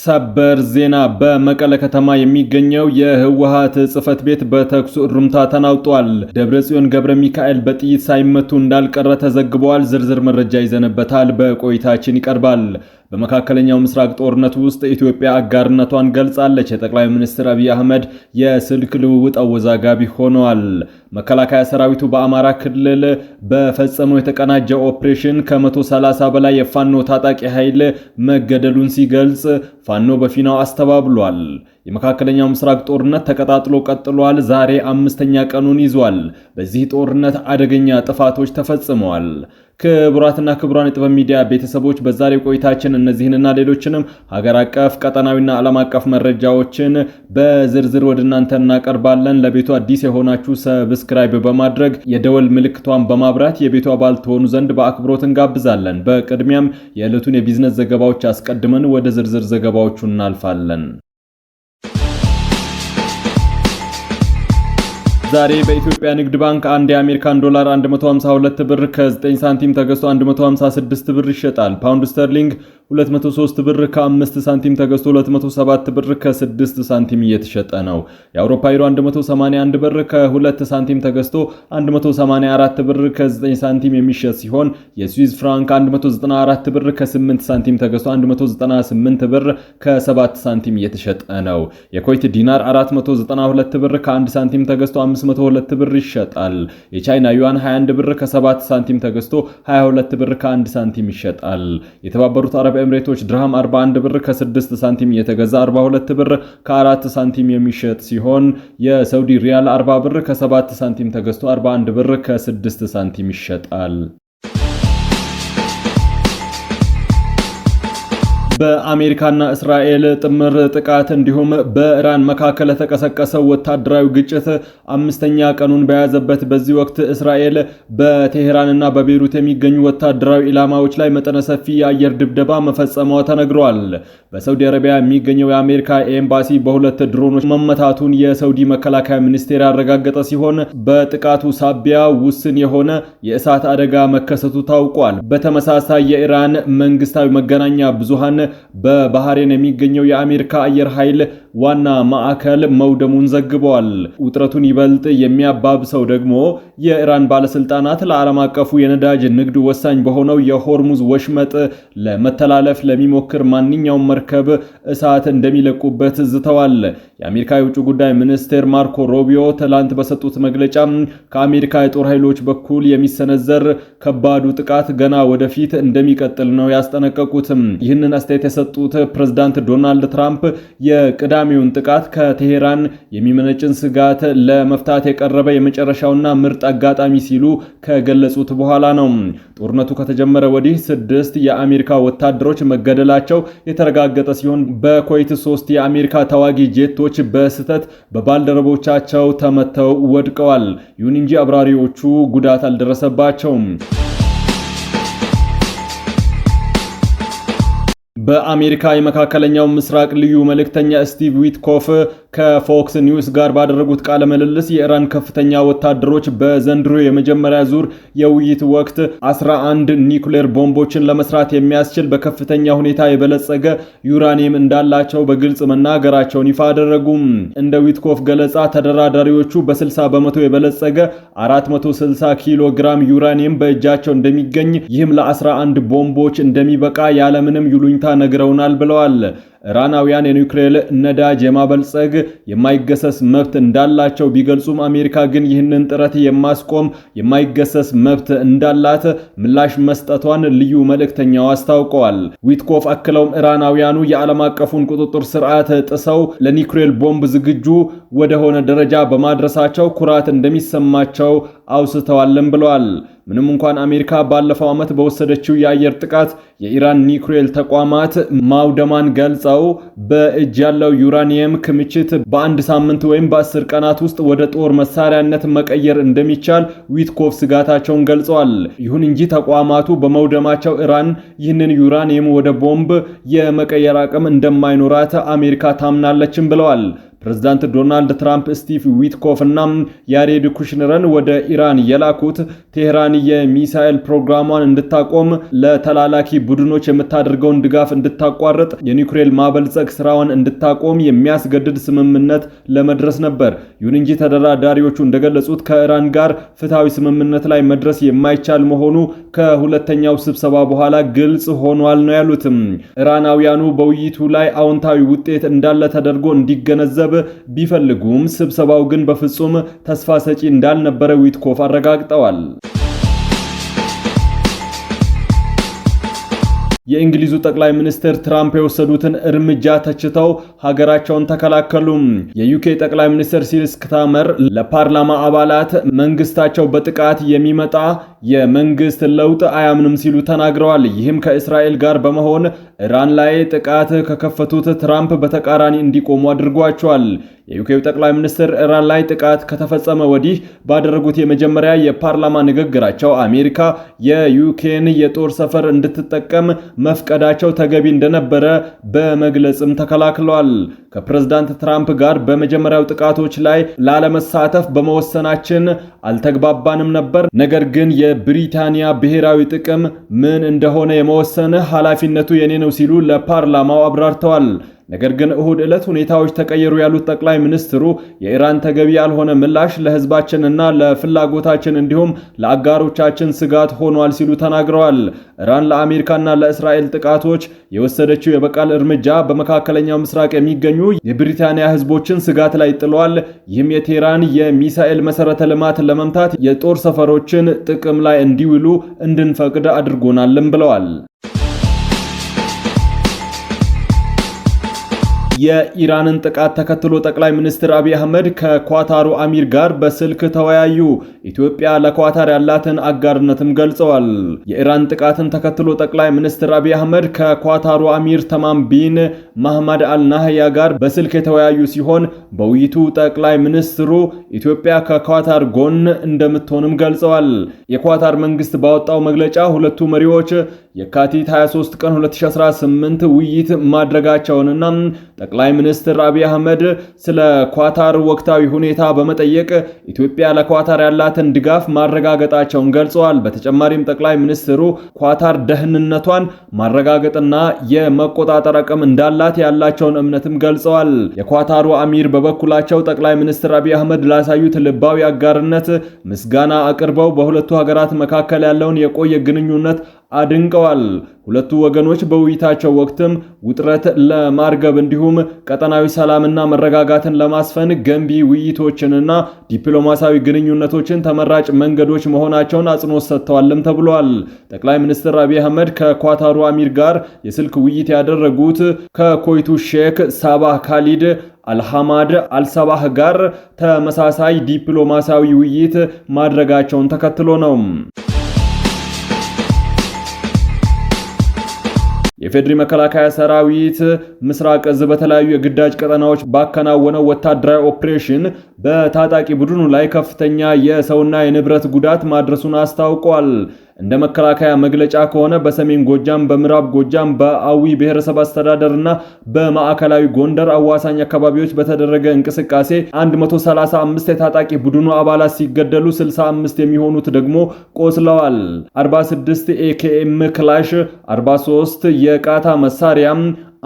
ሰበር ዜና በመቀለ ከተማ የሚገኘው የህወሓት ጽሕፈት ቤት በተኩስ ሩምታ ተናውጧል። ደብረጽዮን ገብረ ሚካኤል በጥይት ሳይመቱ እንዳልቀረ ተዘግቧል። ዝርዝር መረጃ ይዘንበታል፣ በቆይታችን ይቀርባል። በመካከለኛው ምስራቅ ጦርነት ውስጥ ኢትዮጵያ አጋርነቷን ገልጻለች። የጠቅላይ ሚኒስትር አብይ አህመድ የስልክ ልውውጥ አወዛጋቢ ሆኗል። መከላከያ ሰራዊቱ በአማራ ክልል በፈጸመው የተቀናጀ ኦፕሬሽን ከ130 በላይ የፋኖ ታጣቂ ኃይል መገደሉን ሲገልጽ ፋኖ በፊናው አስተባብሏል። የመካከለኛው ምስራቅ ጦርነት ተቀጣጥሎ ቀጥሏል። ዛሬ 5ኛ ቀኑን ይዟል። በዚህ ጦርነት አደገኛ ጥፋቶች ተፈጽመዋል። ክቡራትና ክቡራን የጥበብ ሚዲያ ቤተሰቦች በዛሬው ቆይታችን እነዚህንና ሌሎችንም ሀገር አቀፍ ቀጠናዊና ዓለም አቀፍ መረጃዎችን በዝርዝር ወደ እናንተ እናቀርባለን። ለቤቱ አዲስ የሆናችሁ ሰብስክራይብ በማድረግ የደወል ምልክቷን በማብራት የቤቱ አባል ትሆኑ ዘንድ በአክብሮት እንጋብዛለን። በቅድሚያም የዕለቱን የቢዝነስ ዘገባዎች አስቀድመን ወደ ዝርዝር ዘገባዎቹ እናልፋለን። ዛሬ በኢትዮጵያ ንግድ ባንክ አንድ የአሜሪካን ዶላር 152 ብር ከ9 ሳንቲም ተገዝቶ 156 ብር ይሸጣል። ፓውንድ ስተርሊንግ 203 ብር ከ5 ሳንቲም ተገዝቶ 207 ብር ከ6 ሳንቲም እየተሸጠ ነው። የአውሮፓ ዩሮ 181 ብር ከ2 ሳንቲም ተገዝቶ 184 ብር ከ9 ሳንቲም የሚሸጥ ሲሆን የስዊዝ ፍራንክ 194 ብር ከ8 ሳንቲም ተገዝቶ 198 ብር ከ7 ሳንቲም እየተሸጠ ነው። የኩዌት ዲናር 492 ብር ከ1 ሳንቲም ተገዝቶ 502 ብር ይሸጣል። የቻይና ዩዋን 21 ብር ከ7 ሳንቲም ተገዝቶ 22 ብር ከ1 ሳንቲም ይሸጣል። የተባበሩት አረብ ኤምሬቶች ድርሃም 41 ብር ከ6 ሳንቲም የተገዛ 42 ብር ከ4 ሳንቲም የሚሸጥ ሲሆን የሳውዲ ሪያል 40 ብር ከ7 ሳንቲም ተገዝቶ 41 ብር ከ6 ሳንቲም ይሸጣል። በአሜሪካና እስራኤል ጥምር ጥቃት እንዲሁም በኢራን መካከል የተቀሰቀሰው ወታደራዊ ግጭት 5ኛ ቀኑን በያዘበት በዚህ ወቅት እስራኤል በቴሄራንና በቤይሩት የሚገኙ ወታደራዊ ኢላማዎች ላይ መጠነ ሰፊ የአየር ድብደባ መፈጸሟ ተነግሯል። በሳውዲ አረቢያ የሚገኘው የአሜሪካ ኤምባሲ በሁለት ድሮኖች መመታቱን የሳውዲ መከላከያ ሚኒስቴር ያረጋገጠ ሲሆን በጥቃቱ ሳቢያ ውስን የሆነ የእሳት አደጋ መከሰቱ ታውቋል። በተመሳሳይ የኢራን መንግስታዊ መገናኛ ብዙሃን በባህሬን የሚገኘው የአሜሪካ አየር ኃይል ዋና ማዕከል መውደሙን ዘግበዋል። ውጥረቱን ይበልጥ የሚያባብሰው ደግሞ የኢራን ባለስልጣናት ለዓለም አቀፉ የነዳጅ ንግድ ወሳኝ በሆነው የሆርሙዝ ወሽመጥ ለመተላለፍ ለሚሞክር ማንኛውም መርከብ እሳት እንደሚለቁበት ዝተዋል። የአሜሪካ የውጭ ጉዳይ ሚኒስቴር ማርኮ ሮቢዮ ትላንት በሰጡት መግለጫ ከአሜሪካ የጦር ኃይሎች በኩል የሚሰነዘር ከባዱ ጥቃት ገና ወደፊት እንደሚቀጥል ነው ያስጠነቀቁት። ይህንን አስተያየት የሰጡት ፕሬዝዳንት ዶናልድ ትራምፕ የቅዳሜውን ጥቃት ከቴሄራን የሚመነጭን ስጋት ለመፍታት የቀረበ የመጨረሻውና ምርጥ አጋጣሚ ሲሉ ከገለጹት በኋላ ነው። ጦርነቱ ከተጀመረ ወዲህ 6 የአሜሪካ ወታደሮች መገደላቸው የተረጋገጠ ሲሆን በኩዌት 3 የአሜሪካ ተዋጊ ጄቶች በስህተት በባልደረቦቻቸው ተመተው ወድቀዋል። ይሁን እንጂ አብራሪዎቹ ጉዳት አልደረሰባቸውም። በአሜሪካ የመካከለኛው ምስራቅ ልዩ መልእክተኛ ስቲቭ ዊትኮፍ ከፎክስ ኒውስ ጋር ባደረጉት ቃለ ምልልስ የኢራን ከፍተኛ ወታደሮች በዘንድሮ የመጀመሪያ ዙር የውይይት ወቅት 11 ኒውክሌር ቦምቦችን ለመስራት የሚያስችል በከፍተኛ ሁኔታ የበለጸገ ዩራኒየም እንዳላቸው በግልጽ መናገራቸውን ይፋ አደረጉ። እንደ ዊትኮፍ ገለጻ ተደራዳሪዎቹ በ60 በመቶ የበለጸገ 460 ኪሎ ግራም ዩራኒየም በእጃቸው እንደሚገኝ፣ ይህም ለ11 ቦምቦች እንደሚበቃ ያለምንም ይሉኝታ ነግረውናል ብለዋል። ኢራናውያን የኒውክሌር ነዳጅ የማበልጸግ የማይገሰስ መብት እንዳላቸው ቢገልጹም አሜሪካ ግን ይህንን ጥረት የማስቆም የማይገሰስ መብት እንዳላት ምላሽ መስጠቷን ልዩ መልእክተኛው አስታውቀዋል። ዊትኮፍ አክለውም ኢራናውያኑ የዓለም አቀፉን ቁጥጥር ስርዓት ጥሰው ለኒውክሌር ቦምብ ዝግጁ ወደሆነ ደረጃ በማድረሳቸው ኩራት እንደሚሰማቸው አውስተዋልም ብለዋል። ምንም እንኳን አሜሪካ ባለፈው ዓመት በወሰደችው የአየር ጥቃት የኢራን ኒውክሌር ተቋማት ማውደማን ገልጸው በእጅ ያለው ዩራኒየም ክምችት በአንድ ሳምንት ወይም በ10 ቀናት ውስጥ ወደ ጦር መሳሪያነት መቀየር እንደሚቻል ዊትኮፍ ስጋታቸውን ገልጸዋል። ይሁን እንጂ ተቋማቱ በመውደማቸው ኢራን ይህንን ዩራኒየም ወደ ቦምብ የመቀየር አቅም እንደማይኖራት አሜሪካ ታምናለችም ብለዋል። ፕሬዝዳንት ዶናልድ ትራምፕ ስቲቭ ዊትኮፍ እና ያሬድ ኩሽነርን ወደ ኢራን የላኩት ቴህራን የሚሳኤል ፕሮግራሟን እንድታቆም፣ ለተላላኪ ቡድኖች የምታደርገውን ድጋፍ እንድታቋርጥ፣ የኒውክሌር ማበልጸግ ስራዋን እንድታቆም የሚያስገድድ ስምምነት ለመድረስ ነበር። ይሁን እንጂ ተደራዳሪዎቹ እንደገለጹት ከኢራን ጋር ፍትሃዊ ስምምነት ላይ መድረስ የማይቻል መሆኑ ከሁለተኛው ስብሰባ በኋላ ግልጽ ሆኗል ነው ያሉትም። ኢራናውያኑ በውይይቱ ላይ አዎንታዊ ውጤት እንዳለ ተደርጎ እንዲገነዘብ ቢፈልጉም ስብሰባው ግን በፍጹም ተስፋ ሰጪ እንዳልነበረ ዊትኮፍ አረጋግጠዋል። የእንግሊዙ ጠቅላይ ሚኒስትር ትራምፕ የወሰዱትን እርምጃ ተችተው ሀገራቸውን ተከላከሉ። የዩኬ ጠቅላይ ሚኒስትር ሲር ስታርመር ለፓርላማ አባላት መንግስታቸው በጥቃት የሚመጣ የመንግስት ለውጥ አያምንም ሲሉ ተናግረዋል። ይህም ከእስራኤል ጋር በመሆን ኢራን ላይ ጥቃት ከከፈቱት ትራምፕ በተቃራኒ እንዲቆሙ አድርጓቸዋል። የዩኬው ጠቅላይ ሚኒስትር ኢራን ላይ ጥቃት ከተፈጸመ ወዲህ ባደረጉት የመጀመሪያ የፓርላማ ንግግራቸው አሜሪካ የዩኬን የጦር ሰፈር እንድትጠቀም መፍቀዳቸው ተገቢ እንደነበረ በመግለጽም ተከላክለዋል። ከፕሬዝዳንት ትራምፕ ጋር በመጀመሪያው ጥቃቶች ላይ ላለመሳተፍ በመወሰናችን አልተግባባንም ነበር። ነገር ግን የብሪታንያ ብሔራዊ ጥቅም ምን እንደሆነ የመወሰን ኃላፊነቱ የኔ ነው ሲሉ ለፓርላማው አብራርተዋል። ነገር ግን እሁድ ዕለት ሁኔታዎች ተቀየሩ ያሉት ጠቅላይ ሚኒስትሩ የኢራን ተገቢ ያልሆነ ምላሽ ለሕዝባችንና ለፍላጎታችን እንዲሁም ለአጋሮቻችን ስጋት ሆኗል ሲሉ ተናግረዋል። ኢራን ለአሜሪካና ለእስራኤል ጥቃቶች የወሰደችው የበቀል እርምጃ በመካከለኛው ምስራቅ የሚገኙ የብሪታንያ ሕዝቦችን ስጋት ላይ ጥሏል። ይህም የቴህራን የሚሳኤል መሰረተ ልማት ለመምታት የጦር ሰፈሮችን ጥቅም ላይ እንዲውሉ እንድንፈቅድ አድርጎናልም ብለዋል። የኢራንን ጥቃት ተከትሎ ጠቅላይ ሚኒስትር አብይ አህመድ ከኳታሩ አሚር ጋር በስልክ ተወያዩ። ኢትዮጵያ ለኳታር ያላትን አጋርነትም ገልጸዋል። የኢራን ጥቃትን ተከትሎ ጠቅላይ ሚኒስትር አብይ አህመድ ከኳታሩ አሚር ተማም ቢን መሐመድ አልናህያ ጋር በስልክ የተወያዩ ሲሆን በውይይቱ ጠቅላይ ሚኒስትሩ ኢትዮጵያ ከኳታር ጎን እንደምትሆንም ገልጸዋል። የኳታር መንግስት ባወጣው መግለጫ ሁለቱ መሪዎች የካቲት 23 ቀን 2018 ውይይት ማድረጋቸውንና ጠቅላይ ሚኒስትር አብይ አህመድ ስለ ኳታር ወቅታዊ ሁኔታ በመጠየቅ ኢትዮጵያ ለኳታር ያላትን ድጋፍ ማረጋገጣቸውን ገልጸዋል። በተጨማሪም ጠቅላይ ሚኒስትሩ ኳታር ደህንነቷን ማረጋገጥና የመቆጣጠር አቅም እንዳላት ያላቸውን እምነትም ገልጸዋል። የኳታሩ አሚር በበኩላቸው ጠቅላይ ሚኒስትር አብይ አህመድ ላሳዩት ልባዊ አጋርነት ምስጋና አቅርበው በሁለቱ ሀገራት መካከል ያለውን የቆየ ግንኙነት አድንቀዋል። ሁለቱ ወገኖች በውይይታቸው ወቅትም ውጥረት ለማርገብ እንዲሁም ቀጠናዊ ሰላምና መረጋጋትን ለማስፈን ገንቢ ውይይቶችንና ዲፕሎማሲያዊ ግንኙነቶችን ተመራጭ መንገዶች መሆናቸውን አጽንኦት ሰጥተዋልም ተብሏል። ጠቅላይ ሚኒስትር አብይ አህመድ ከኳታሩ አሚር ጋር የስልክ ውይይት ያደረጉት ከኮይቱ ሼክ ሳባህ ካሊድ አልሐማድ አልሰባህ ጋር ተመሳሳይ ዲፕሎማሲያዊ ውይይት ማድረጋቸውን ተከትሎ ነው። የፌድሪ መከላከያ ሰራዊት ምስራቅ እዝ በተለያዩ የግዳጅ ቀጠናዎች ባከናወነው ወታደራዊ ኦፕሬሽን በታጣቂ ቡድኑ ላይ ከፍተኛ የሰውና የንብረት ጉዳት ማድረሱን አስታውቋል። እንደ መከላከያ መግለጫ ከሆነ በሰሜን ጎጃም፣ በምዕራብ ጎጃም፣ በአዊ ብሔረሰብ አስተዳደርና በማዕከላዊ ጎንደር አዋሳኝ አካባቢዎች በተደረገ እንቅስቃሴ 135 የታጣቂ ቡድኑ አባላት ሲገደሉ 65 የሚሆኑት ደግሞ ቆስለዋል። 46 ኤኬኤም ክላሽ፣ 43 የቃታ መሳሪያ፣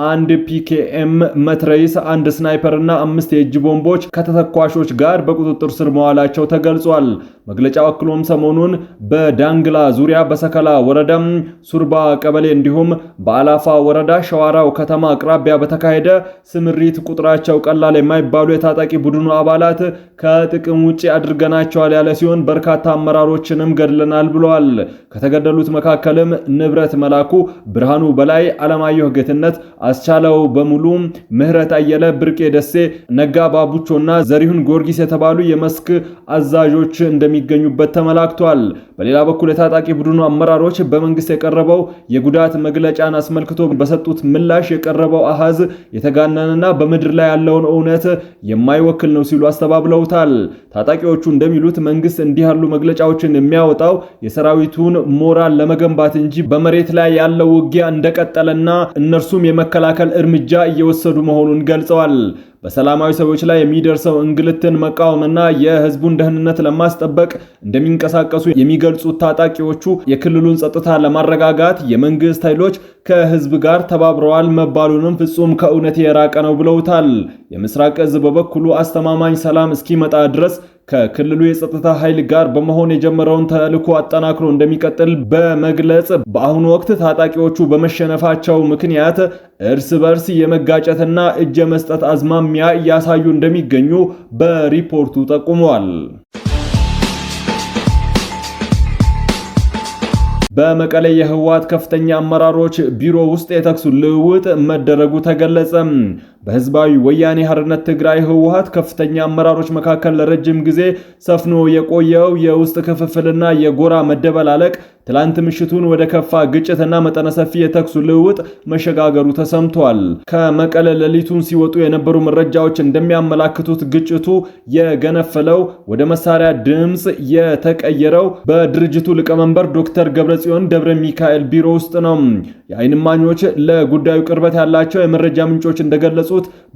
1 ፒኬኤም መትረይስ፣ 1 ስናይፐር እና 5 የእጅ ቦምቦች ከተተኳሾች ጋር በቁጥጥር ስር መዋላቸው ተገልጿል። መግለጫው አክሎም ሰሞኑን በዳንግላ ዙሪያ በሰከላ ወረዳ ሱርባ ቀበሌ እንዲሁም በአላፋ ወረዳ ሸዋራው ከተማ አቅራቢያ በተካሄደ ስምሪት ቁጥራቸው ቀላል የማይባሉ የታጣቂ ቡድኑ አባላት ከጥቅም ውጪ አድርገናቸዋል ያለ ሲሆን በርካታ አመራሮችንም ገድለናል ብለዋል። ከተገደሉት መካከልም ንብረት መላኩ፣ ብርሃኑ በላይ፣ አለማየሁ ጌትነት፣ አስቻለው በሙሉ፣ ምህረት አየለ፣ ብርቄ ደሴ፣ ነጋ ባቡቾና ዘሪሁን ጊዮርጊስ የተባሉ የመስክ አዛዦች እንደሚገኙበት ተመላክቷል። በሌላ በኩል የታጣቂ ቡድኑ አመራሮች በመንግስት የቀረበው የጉዳት መግለጫን አስመልክቶ በሰጡት ምላሽ የቀረበው አሃዝ የተጋነነና በምድር ላይ ያለውን እውነት የማይወክል ነው ሲሉ አስተባብለውታል። ታጣቂዎቹ እንደሚሉት መንግስት እንዲህ ያሉ መግለጫዎችን የሚያወጣው የሰራዊቱን ሞራል ለመገንባት እንጂ በመሬት ላይ ያለው ውጊያ እንደቀጠለና እነርሱም የመከላከል እርምጃ እየወሰዱ መሆኑን ገልጸዋል። በሰላማዊ ሰዎች ላይ የሚደርሰው እንግልትን መቃወምና የህዝቡን ደህንነት ለማስጠበቅ እንደሚንቀሳቀሱ የሚገልጹት ታጣቂዎቹ የክልሉን ጸጥታ ለማረጋጋት የመንግስት ኃይሎች ከህዝብ ጋር ተባብረዋል መባሉንም ፍጹም ከእውነት የራቀ ነው ብለውታል። የምስራቅ እዝ በበኩሉ አስተማማኝ ሰላም እስኪመጣ ድረስ ከክልሉ የጸጥታ ኃይል ጋር በመሆን የጀመረውን ተልዕኮ አጠናክሮ እንደሚቀጥል በመግለጽ በአሁኑ ወቅት ታጣቂዎቹ በመሸነፋቸው ምክንያት እርስ በርስ የመጋጨትና እጅ መስጠት አዝማሚያ እያሳዩ እንደሚገኙ በሪፖርቱ ጠቁመዋል። በመቀሌ የህወሓት ከፍተኛ አመራሮች ቢሮ ውስጥ የተኩስ ልውውጥ መደረጉ ተገለጸ። በህዝባዊ ወያኔ ሓርነት ትግራይ ህወሓት ከፍተኛ አመራሮች መካከል ለረጅም ጊዜ ሰፍኖ የቆየው የውስጥ ክፍፍልና የጎራ መደበላለቅ ትላንት ምሽቱን ወደ ከፋ ግጭትና መጠነ ሰፊ የተኩስ ልውውጥ መሸጋገሩ ተሰምቷል። ከመቀለ ሌሊቱን ሲወጡ የነበሩ መረጃዎች እንደሚያመላክቱት ግጭቱ የገነፈለው ወደ መሳሪያ ድምጽ የተቀየረው በድርጅቱ ሊቀመንበር ዶክተር ገብረጽዮን ደብረ ሚካኤል ቢሮ ውስጥ ነው። የዓይን እማኞች ለጉዳዩ ቅርበት ያላቸው የመረጃ ምንጮች እንደገለጹት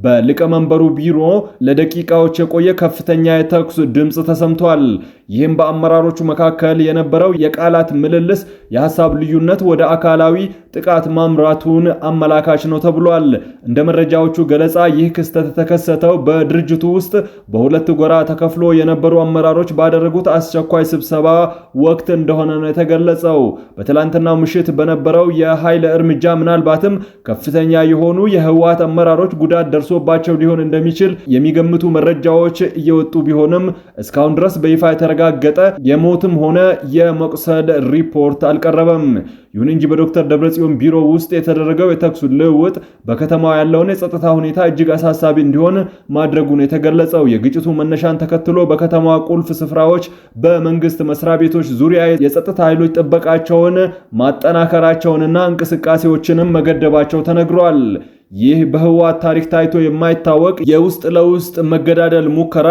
በሊቀመንበሩ ቢሮ ለደቂቃዎች የቆየ ከፍተኛ የተኩስ ድምጽ ተሰምቷል። ይህም በአመራሮቹ መካከል የነበረው የቃላት ምልልስ የሐሳብ ልዩነት ወደ አካላዊ ጥቃት ማምራቱን አመላካች ነው ተብሏል። እንደ መረጃዎቹ ገለጻ ይህ ክስተት የተከሰተው በድርጅቱ ውስጥ በሁለት ጎራ ተከፍሎ የነበሩ አመራሮች ባደረጉት አስቸኳይ ስብሰባ ወቅት እንደሆነ ነው የተገለጸው። በትላንትናው ምሽት በነበረው የኃይል እርምጃ ምናልባትም ከፍተኛ የሆኑ የህወሓት አመራሮች ጉዳት ደርሶባቸው ሊሆን እንደሚችል የሚገምቱ መረጃዎች እየወጡ ቢሆንም እስካሁን ድረስ በይፋ የተረጋገጠ የሞትም ሆነ የመቁሰል ሪፖርት አልቀረበም። ይሁን እንጂ በዶክተር ደብረጽዮን ቢሮ ውስጥ የተደረገው የተኩስ ልውውጥ በከተማው ያለውን የጸጥታ ሁኔታ እጅግ አሳሳቢ እንዲሆን ማድረጉን የተገለጸው የግጭቱ መነሻን ተከትሎ በከተማዋ ቁልፍ ስፍራዎች በመንግስት መስሪያ ቤቶች ዙሪያ የጸጥታ ኃይሎች ጥበቃቸውን ማጠናከራቸውንና እንቅስቃሴዎችንም መገደባቸው ተነግሯል። ይህ በህወሓት ታሪክ ታይቶ የማይታወቅ የውስጥ ለውስጥ መገዳደል ሙከራ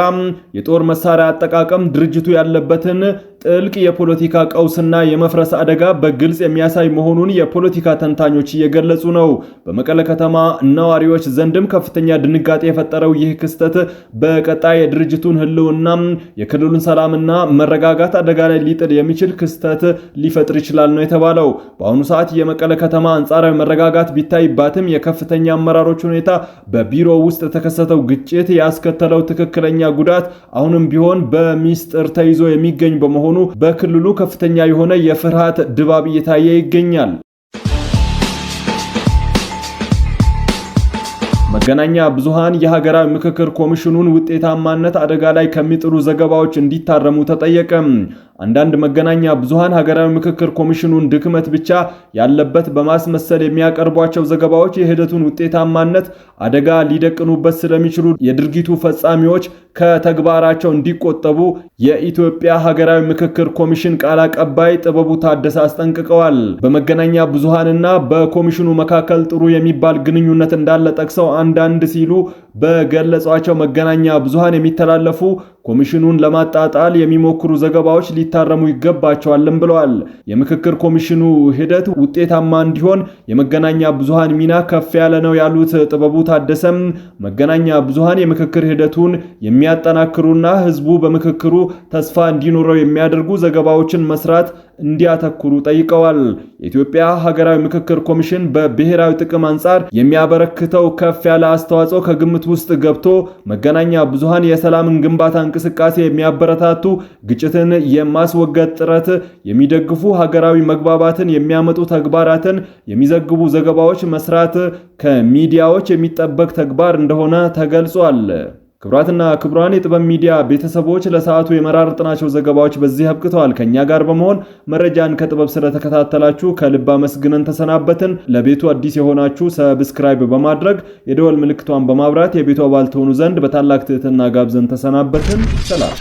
የጦር መሳሪያ አጠቃቀም ድርጅቱ ያለበትን ጥልቅ የፖለቲካ ቀውስና የመፍረስ አደጋ በግልጽ የሚያሳይ መሆኑን የፖለቲካ ተንታኞች እየገለጹ ነው። በመቀለ ከተማ ነዋሪዎች ዘንድም ከፍተኛ ድንጋጤ የፈጠረው ይህ ክስተት በቀጣይ የድርጅቱን ህልውና የክልሉን ሰላምና መረጋጋት አደጋ ላይ ሊጥል የሚችል ክስተት ሊፈጥር ይችላል ነው የተባለው። በአሁኑ ሰዓት የመቀለ ከተማ አንጻራዊ መረጋጋት ቢታይባትም የከፍተኛ አመራሮች ሁኔታ በቢሮ ውስጥ የተከሰተው ግጭት ያስከተለው ትክክለኛ ጉዳት አሁንም ቢሆን በሚስጥር ተይዞ የሚገኝ በመሆኑ በክልሉ ከፍተኛ የሆነ የፍርሃት ድባብ እየታየ ይገኛል። መገናኛ ብዙሃን የሀገራዊ ምክክር ኮሚሽኑን ውጤታማነት አደጋ ላይ ከሚጥሉ ዘገባዎች እንዲታረሙ ተጠየቀ። አንዳንድ መገናኛ ብዙሃን ሀገራዊ ምክክር ኮሚሽኑን ድክመት ብቻ ያለበት በማስመሰል የሚያቀርቧቸው ዘገባዎች የሂደቱን ውጤታማነት አደጋ ሊደቅኑበት ስለሚችሉ የድርጊቱ ፈጻሚዎች ከተግባራቸው እንዲቆጠቡ የኢትዮጵያ ሀገራዊ ምክክር ኮሚሽን ቃል አቀባይ ጥበቡ ታደሰ አስጠንቅቀዋል። በመገናኛ ብዙሃንና በኮሚሽኑ መካከል ጥሩ የሚባል ግንኙነት እንዳለ ጠቅሰው አንዳንድ ሲሉ በገለጿቸው መገናኛ ብዙሃን የሚተላለፉ ኮሚሽኑን ለማጣጣል የሚሞክሩ ዘገባዎች ሊታረሙ ይገባቸዋልም ብለዋል። የምክክር ኮሚሽኑ ሂደት ውጤታማ እንዲሆን የመገናኛ ብዙሃን ሚና ከፍ ያለ ነው ያሉት ጥበቡ ታደሰም መገናኛ ብዙሃን የምክክር ሂደቱን የሚያጠናክሩና ህዝቡ በምክክሩ ተስፋ እንዲኖረው የሚያደርጉ ዘገባዎችን መስራት እንዲያተኩሩ ጠይቀዋል። የኢትዮጵያ ሀገራዊ ምክክር ኮሚሽን በብሔራዊ ጥቅም አንጻር የሚያበረክተው ከፍ ያለ አስተዋጽኦ ከግምት ውስጥ ገብቶ መገናኛ ብዙሃን የሰላምን ግንባታ እንቅስቃሴ የሚያበረታቱ፣ ግጭትን የማስወገድ ጥረት የሚደግፉ፣ ሀገራዊ መግባባትን የሚያመጡ ተግባራትን የሚዘግቡ ዘገባዎች መስራት ከሚዲያዎች የሚጠበቅ ተግባር እንደሆነ ተገልጿል። ክቡራትና ክቡራን የጥበብ ሚዲያ ቤተሰቦች ለሰዓቱ የመራረጥናቸው ዘገባዎች በዚህ አብቅተዋል። ከኛ ጋር በመሆን መረጃን ከጥበብ ስለተከታተላችሁ ከልብ አመስግነን ተሰናበትን። ለቤቱ አዲስ የሆናችሁ ሰብስክራይብ በማድረግ የደወል ምልክቷን በማብራት የቤቱ አባል ትሆኑ ዘንድ በታላቅ ትህትና ጋብዘን ተሰናበትን። ሰላም።